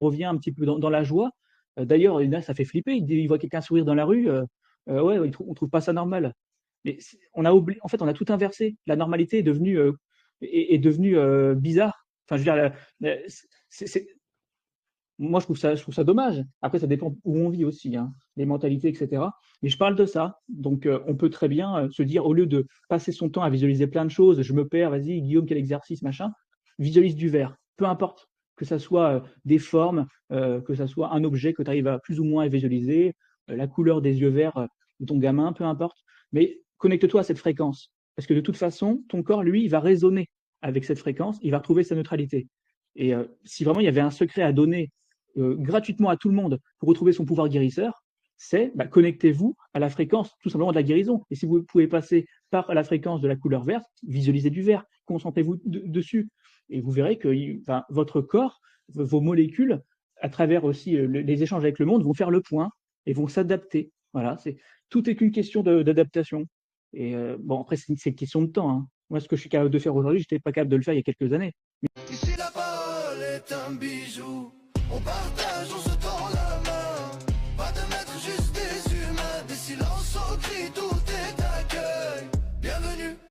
revient un petit peu dans la joie. D'ailleurs, il y en a, ça fait flipper. Il voit quelqu'un sourire dans la rue, ouais, on trouve pas ça normal. Mais en fait, on a tout inversé. La normalité est devenue bizarre. Enfin, je veux dire, moi, je trouve ça dommage. Après, ça dépend où on vit aussi, hein, les mentalités, etc. Mais je parle de ça. Donc, on peut très bien se dire, au lieu de passer son temps à visualiser plein de choses, je me perds, vas-y, Guillaume, quel exercice, machin, visualise du vert. Peu importe que ça soit des formes, que ça soit un objet que tu arrives à plus ou moins à visualiser, la couleur des yeux verts de ton gamin, peu importe. Mais connecte-toi à cette fréquence. Parce que de toute façon, ton corps, lui, il va résonner avec cette fréquence, il va retrouver sa neutralité. Et si vraiment il y avait un secret à donner gratuitement à tout le monde pour retrouver son pouvoir guérisseur, c'est connectez-vous à la fréquence tout simplement de la guérison. Et si vous pouvez passer par la fréquence de la couleur verte, visualisez du vert, concentrez-vous dessus. Et vous verrez que votre corps, vos molécules, à travers aussi les échanges avec le monde, vont faire le point et vont s'adapter. Voilà, tout est qu'une question d'adaptation. Et bon, après, c'est une question de temps. Hein. Moi, ce que je suis capable de faire aujourd'hui, je n'étais pas capable de le faire il y a quelques années. Ici la parole est un bijou, on partage, on se tend la main.